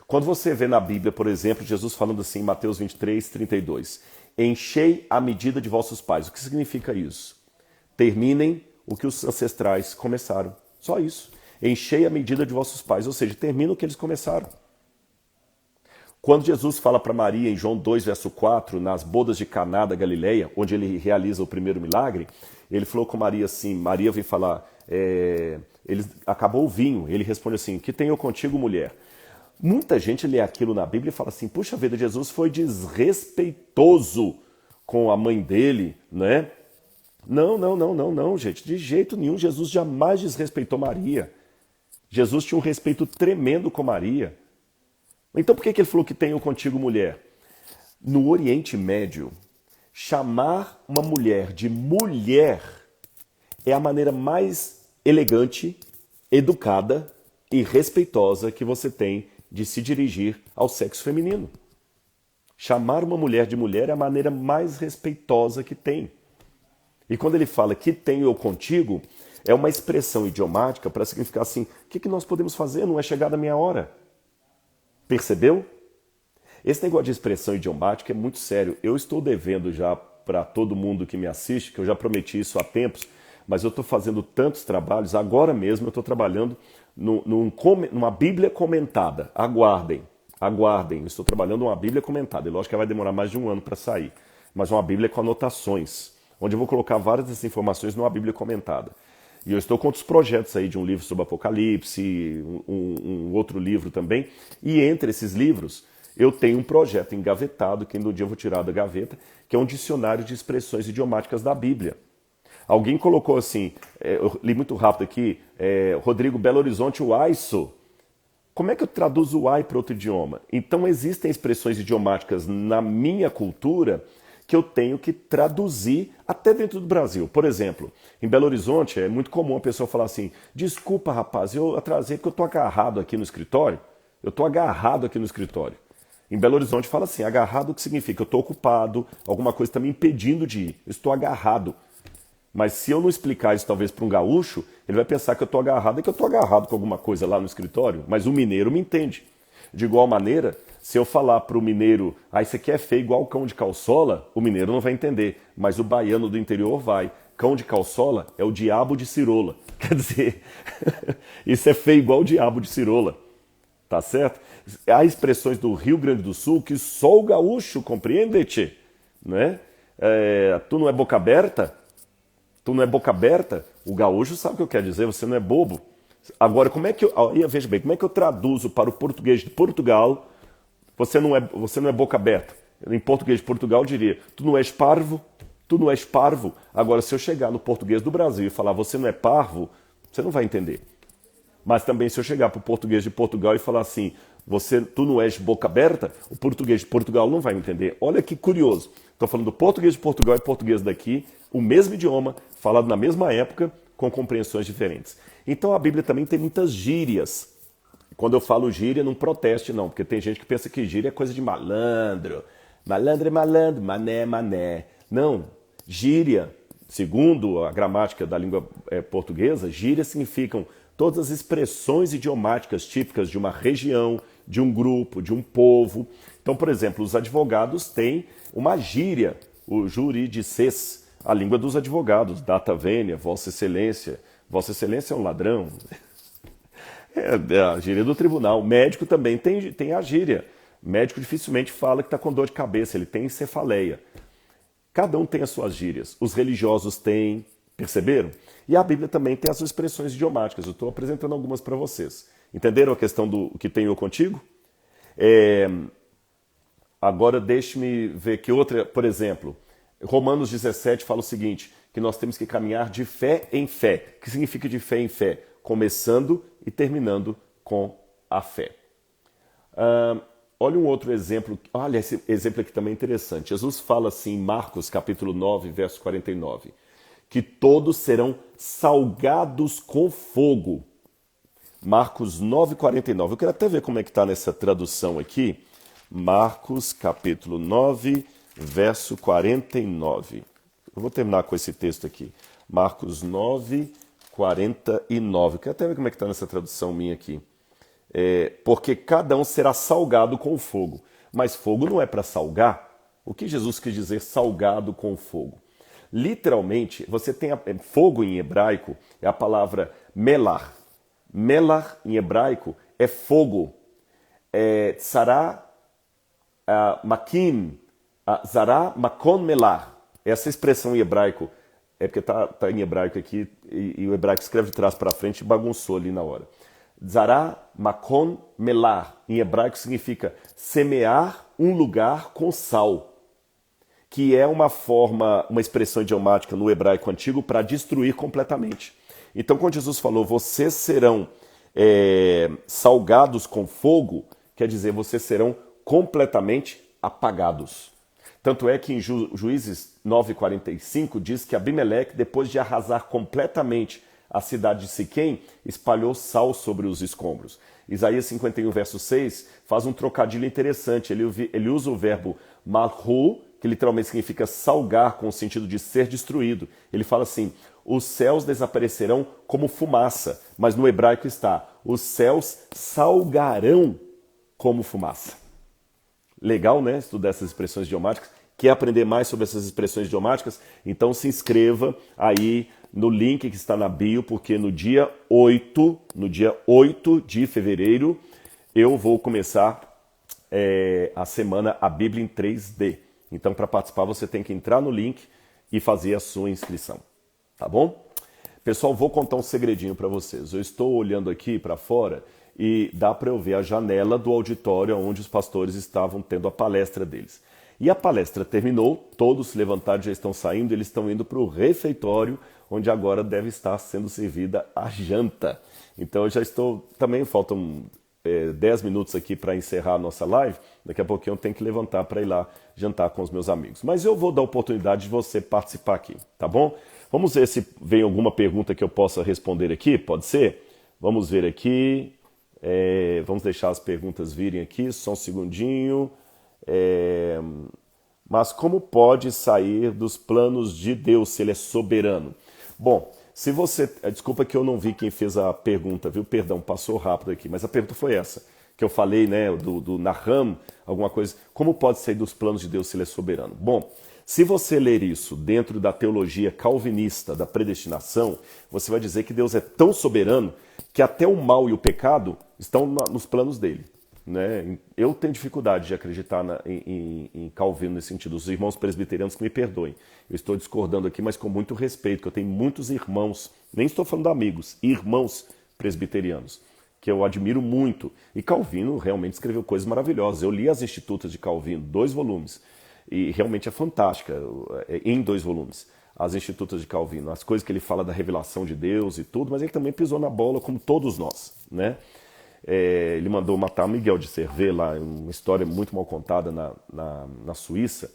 Quando você vê na Bíblia, por exemplo, Jesus falando assim em Mateus 23, 32, enchei a medida de vossos pais. O que significa isso? Terminem o que os ancestrais começaram. Só isso. Enchei a medida de vossos pais, ou seja, termina o que eles começaram. Quando Jesus fala para Maria em João 2, verso 4, nas bodas de Caná da Galileia, onde ele realiza o primeiro milagre, ele falou com Maria assim, Maria veio falar, acabou o vinho, ele responde assim, que tenho contigo, mulher? Muita gente lê aquilo na Bíblia e fala assim, puxa vida, Jesus foi desrespeitoso com a mãe dele, né? Não, gente, de jeito nenhum, Jesus jamais desrespeitou Maria. Jesus tinha um respeito tremendo com Maria. Então por que ele falou que tenho contigo mulher? No Oriente Médio, chamar uma mulher de mulher é a maneira mais elegante, educada e respeitosa que você tem de se dirigir ao sexo feminino. Chamar uma mulher de mulher é a maneira mais respeitosa que tem. E quando ele fala que tenho eu contigo, é uma expressão idiomática para significar assim, o que nós podemos fazer? Não é chegada a minha hora. Percebeu? Esse negócio de expressão idiomática é muito sério. Eu estou devendo já para todo mundo que me assiste, que eu já prometi isso há tempos, mas eu estou fazendo tantos trabalhos, agora mesmo eu estou trabalhando numa Bíblia comentada. Aguardem, eu estou trabalhando numa Bíblia comentada. E lógico que vai demorar mais de um ano para sair, mas uma Bíblia com anotações, onde eu vou colocar várias dessas informações numa Bíblia comentada. E eu estou com outros projetos aí de um livro sobre Apocalipse, um outro livro também. E entre esses livros, eu tenho um projeto engavetado, que no dia eu vou tirar da gaveta, que é um dicionário de expressões idiomáticas da Bíblia. Alguém colocou assim, eu li muito rápido aqui, Rodrigo Belo Horizonte, Uaiço. Como é que eu traduzo o ai para outro idioma? Então existem expressões idiomáticas na minha cultura que eu tenho que traduzir até dentro do Brasil. Por exemplo, em Belo Horizonte é muito comum a pessoa falar assim: desculpa, rapaz, eu atrasei porque eu estou agarrado aqui no escritório. Eu estou agarrado aqui no escritório. Em Belo Horizonte fala assim: agarrado, o que significa? Eu estou ocupado, alguma coisa está me impedindo de ir. Eu estou agarrado. Mas se eu não explicar isso talvez para um gaúcho, ele vai pensar que eu estou agarrado e que eu estou agarrado com alguma coisa lá no escritório. Mas o mineiro me entende. De igual maneira, se eu falar para o mineiro: ah, isso aqui é feio igual cão de calçola, o mineiro não vai entender. Mas o baiano do interior vai. Cão de calçola é o diabo de cirola. Quer dizer, isso é feio igual o diabo de cirola. Tá certo? Há expressões do Rio Grande do Sul que só o gaúcho compreende, tchê, né? Tu não é boca aberta? Tu não é boca aberta? O gaúcho sabe o que eu quero dizer, você não é bobo. Agora, como é que veja bem, como é que eu traduzo para o português de Portugal? Você não é boca aberta. Em português de Portugal eu diria: tu não és parvo? Tu não és parvo. Agora, se eu chegar no português do Brasil e falar: você não é parvo, você não vai entender. Mas também se eu chegar para o português de Portugal e falar assim: tu não és boca aberta, o português de Portugal não vai entender. Olha que curioso. Estou falando do português de Portugal e português daqui, o mesmo idioma, falado na mesma época, com compreensões diferentes. Então a Bíblia também tem muitas gírias. Quando eu falo gíria, não proteste não, porque tem gente que pensa que gíria é coisa de malandro. Malandro é malandro, mané é mané. Não, gíria, segundo a gramática da língua portuguesa, gíria significam todas as expressões idiomáticas típicas de uma região, de um grupo, de um povo. Então, por exemplo, os advogados têm uma gíria, o juridicês, a língua dos advogados, data vênia, vossa excelência. Vossa excelência é um ladrão. É a gíria do tribunal. O médico também tem a gíria. O médico dificilmente fala que está com dor de cabeça, ele tem cefaleia. Cada um tem as suas gírias. Os religiosos têm, perceberam? E a Bíblia também tem as suas expressões idiomáticas. Eu estou apresentando algumas para vocês. Entenderam a questão do que tem eu contigo? Agora deixe-me ver que outra, por exemplo, Romanos 17 fala o seguinte, que nós temos que caminhar de fé em fé. O que significa de fé em fé? Começando e terminando com a fé. Olha um outro exemplo, olha esse exemplo aqui também é interessante. Jesus fala assim em Marcos capítulo 9, verso 49, que todos serão salgados com fogo. Marcos 9, 49. Eu quero até ver como é que está nessa tradução aqui. Marcos capítulo 9, verso 49. Eu vou terminar com esse texto aqui. Marcos 9, 49. Eu quero até ver como é que está nessa tradução minha aqui. Porque cada um será salgado com fogo. Mas fogo não é para salgar. O que Jesus quis dizer salgado com fogo? Literalmente, você tem fogo em hebraico, é a palavra melar. Melar em hebraico é fogo. Tsará makin, zará makon melar. Essa expressão em hebraico, é porque tá em hebraico aqui, e o hebraico escreve de trás para frente e bagunçou ali na hora. Zará makon melar, em hebraico significa semear um lugar com sal, que é uma expressão idiomática no hebraico antigo para destruir completamente. Então, quando Jesus falou, vocês serão salgados com fogo, quer dizer, vocês serão completamente apagados. Tanto é que em Juízes 9:45 diz que Abimeleque, depois de arrasar completamente a cidade de Siquém, espalhou sal sobre os escombros. Isaías 51, verso 6, faz um trocadilho interessante. Ele usa o verbo malhu, que literalmente significa salgar, com o sentido de ser destruído. Ele fala assim, os céus desaparecerão como fumaça, mas no hebraico está, os céus salgarão como fumaça. Legal, né? Estudar essas expressões idiomáticas. Quer aprender mais sobre essas expressões idiomáticas? Então se inscreva aí no link que está na bio, porque no dia 8 de fevereiro, eu vou começar a semana A Bíblia em 3D. Então, para participar, você tem que entrar no link e fazer a sua inscrição. Tá bom? Pessoal, vou contar um segredinho para vocês. Eu estou olhando aqui para fora e dá para eu ver a janela do auditório onde os pastores estavam tendo a palestra deles. E a palestra terminou, todos se levantaram, já estão saindo, eles estão indo para o refeitório, onde agora deve estar sendo servida a janta. Então eu já estou, também faltam 10 minutos aqui para encerrar a nossa live. Daqui a pouquinho eu tenho que levantar para ir lá jantar com os meus amigos. Mas eu vou dar a oportunidade de você participar aqui, tá bom? Vamos ver se vem alguma pergunta que eu possa responder aqui, pode ser? Vamos ver aqui. Vamos deixar as perguntas virem aqui, só um segundinho. Mas como pode sair dos planos de Deus se Ele é soberano? Bom, se você... Desculpa que eu não vi quem fez a pergunta, viu? Perdão, passou rápido aqui, mas a pergunta foi essa, que eu falei, né, do Nahum, alguma coisa. Como pode sair dos planos de Deus se Ele é soberano? Bom, se você ler isso dentro da teologia calvinista da predestinação, você vai dizer que Deus é tão soberano que até o mal e o pecado estão nos planos dele. Né? Eu tenho dificuldade de acreditar em Calvino nesse sentido. Os irmãos presbiterianos que me perdoem. Eu estou discordando aqui, mas com muito respeito, porque eu tenho muitos irmãos, nem estou falando de amigos, irmãos presbiterianos, que eu admiro muito. E Calvino realmente escreveu coisas maravilhosas. Eu li as Institutas de Calvino, 2 volumes, e realmente é fantástica, em 2 volumes. As Institutas de Calvino, as coisas que ele fala da revelação de Deus e tudo, mas ele também pisou na bola como todos nós, né? Ele mandou matar Miguel de Cervé, lá, uma história muito mal contada na Suíça,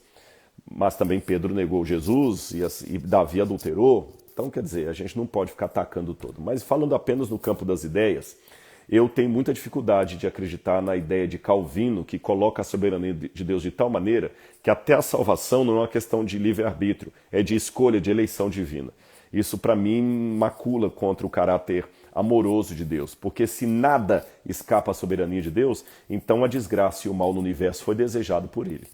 mas também Pedro negou Jesus e Davi adulterou. Então, quer dizer, a gente não pode ficar atacando todo. Mas falando apenas no campo das ideias, eu tenho muita dificuldade de acreditar na ideia de Calvino, que coloca a soberania de Deus de tal maneira que até a salvação não é uma questão de livre-arbítrio, é de escolha, de eleição divina. Isso, para mim, macula contra o caráter amoroso de Deus, porque se nada escapa à soberania de Deus, então a desgraça e o mal no universo foi desejado por ele.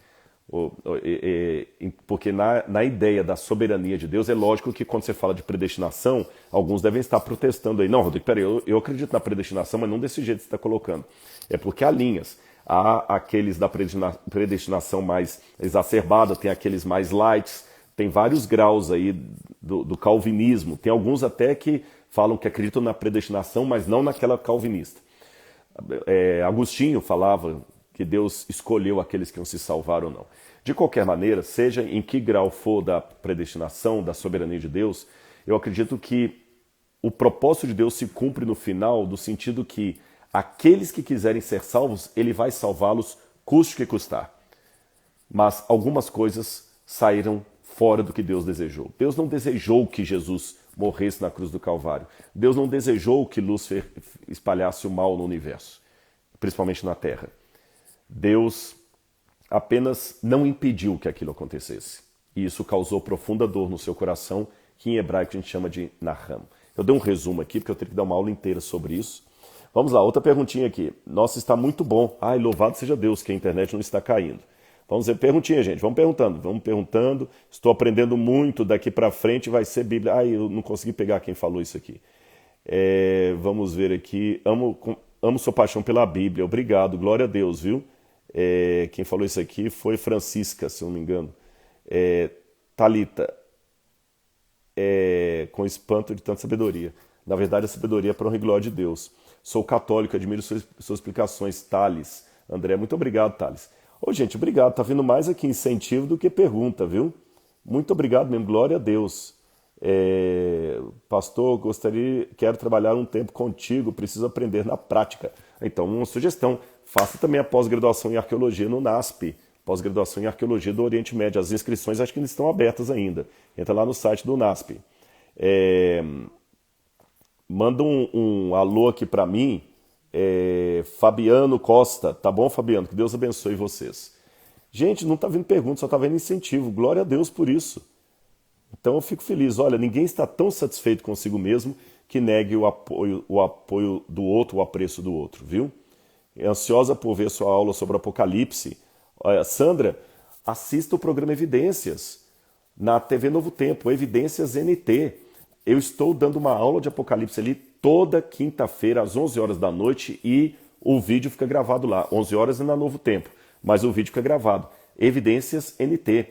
Porque na ideia da soberania de Deus, é lógico que quando você fala de predestinação, alguns devem estar protestando aí. Não, Rodrigo, peraí, eu acredito na predestinação, mas não desse jeito que você está colocando. É porque há linhas. Há aqueles da predestinação mais exacerbada, tem aqueles mais lights, tem vários graus aí do calvinismo. Tem alguns até que falam que acreditam na predestinação, mas não naquela calvinista. Agostinho falava que Deus escolheu aqueles que iam se salvar ou não. De qualquer maneira, seja em que grau for da predestinação, da soberania de Deus, eu acredito que o propósito de Deus se cumpre no final, no sentido que aqueles que quiserem ser salvos, Ele vai salvá-los, custe o que custar. Mas algumas coisas saíram fora do que Deus desejou. Deus não desejou que Jesus morresse na cruz do Calvário. Deus não desejou que Lúcifer espalhasse o mal no universo, principalmente na Terra. Deus apenas não impediu que aquilo acontecesse. E isso causou profunda dor no seu coração, que em hebraico a gente chama de Naham. Eu dei um resumo aqui, porque eu teria que dar uma aula inteira sobre isso. Vamos lá, outra perguntinha aqui. Nossa, está muito bom. Ai, louvado seja Deus, que a internet não está caindo. Vamos ver, perguntinha, gente. Vamos perguntando. Estou aprendendo muito, daqui para frente vai ser Bíblia. Ai, eu não consegui pegar quem falou isso aqui. Vamos ver aqui. Amo sua paixão pela Bíblia. Obrigado, glória a Deus, viu? Quem falou isso aqui foi Francisca, se eu não me engano. Talita, com espanto de tanta sabedoria. Na verdade, a sabedoria é para honra e glória de Deus. Sou católico, admiro suas explicações. Thales, André, muito obrigado, Thales. Ô, gente, obrigado. Tá vindo mais aqui incentivo do que pergunta, viu? Muito obrigado mesmo, glória a Deus. Pastor, quero trabalhar um tempo contigo, preciso aprender na prática. Então, uma sugestão, faça também a pós-graduação em arqueologia no NASP, pós-graduação em arqueologia do Oriente Médio. As inscrições acho que não estão abertas ainda. Entra lá no site do NASP. Manda um alô aqui para mim, Fabiano Costa. Tá bom, Fabiano? Que Deus abençoe vocês. Gente, não está vindo pergunta, só está vendo incentivo. Glória a Deus por isso. Então eu fico feliz. Olha, ninguém está tão satisfeito consigo mesmo que negue o apoio do outro, o apreço do outro, viu? Ansiosa por ver sua aula sobre o Apocalipse. Sandra, assista o programa Evidências na TV Novo Tempo, Evidências NT. Eu estou dando uma aula de Apocalipse ali toda quinta-feira às 11 horas da noite e o vídeo fica gravado lá. 11 horas é na Novo Tempo, mas o vídeo fica gravado. Evidências NT.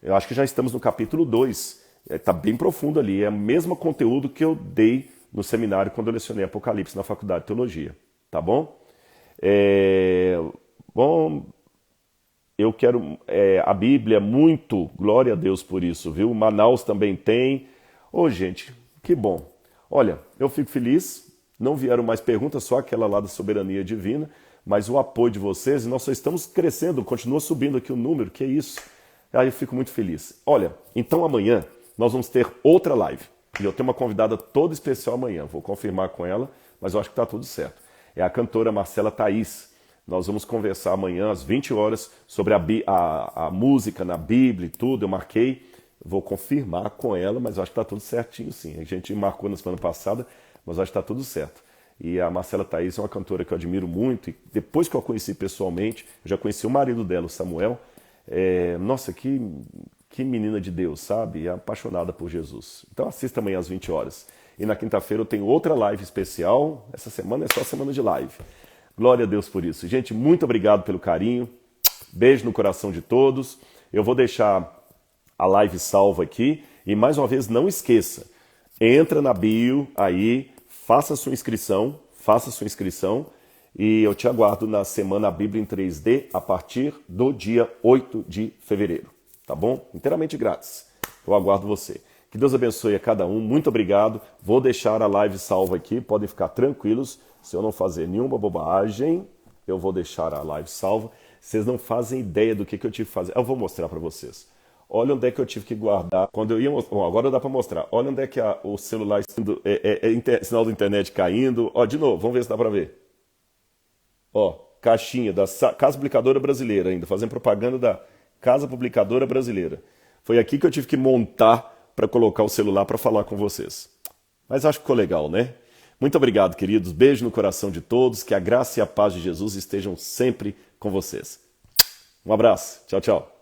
Eu acho que já estamos no capítulo 2. Está bem profundo ali. É o mesmo conteúdo que eu dei no seminário quando eu lecionei Apocalipse na Faculdade de Teologia. Tá bom? Bom, eu quero a Bíblia muito. Glória a Deus por isso, viu? Manaus também tem. Ô, gente, que bom. Olha, eu fico feliz. Não vieram mais perguntas, só aquela lá da soberania divina, mas o apoio de vocês, e nós só estamos crescendo, continua subindo aqui o número, que é isso. Aí eu fico muito feliz. Olha, então amanhã nós vamos ter outra live. E eu tenho uma convidada toda especial amanhã, vou confirmar com ela, mas eu acho que está tudo certo. É a cantora Marcela Thaís. Nós vamos conversar amanhã às 20 horas sobre a música na Bíblia e tudo. Eu marquei, vou confirmar com ela, mas eu acho que está tudo certinho sim. A gente marcou na semana passada, mas eu acho que está tudo certo. E a Marcela Thaís é uma cantora que eu admiro muito. E depois que eu a conheci pessoalmente, eu já conheci o marido dela, o Samuel. Nossa, que menina de Deus, sabe? É apaixonada por Jesus. Então assista amanhã às 20 horas. E na quinta-feira eu tenho outra live especial. Essa semana é só semana de live. Glória a Deus por isso. Gente, muito obrigado pelo carinho. Beijo no coração de todos. Eu vou deixar a live salva aqui. E mais uma vez, não esqueça. Entra na bio aí, faça sua inscrição. E eu te aguardo na Semana Bíblia em 3D a partir do dia 8 de fevereiro. Tá bom? Inteiramente grátis. Eu aguardo você. Que Deus abençoe a cada um. Muito obrigado. Vou deixar a live salva aqui. Podem ficar tranquilos. Se eu não fazer nenhuma bobagem, eu vou deixar a live salva. Vocês não fazem ideia do que eu tive que fazer. Eu vou mostrar para vocês. Olha onde é que eu tive que guardar. Quando eu ia mostrar. Bom, agora dá para mostrar. Olha onde é que o celular sinal da internet caindo. Ó, de novo, vamos ver se dá para ver. Ó, caixinha da Casa Publicadora Brasileira ainda, fazendo propaganda da Casa Publicadora Brasileira. Foi aqui que eu tive que montar para colocar o celular para falar com vocês. Mas acho que ficou legal, né? Muito obrigado, queridos. Beijo no coração de todos. Que a graça e a paz de Jesus estejam sempre com vocês. Um abraço. Tchau, tchau.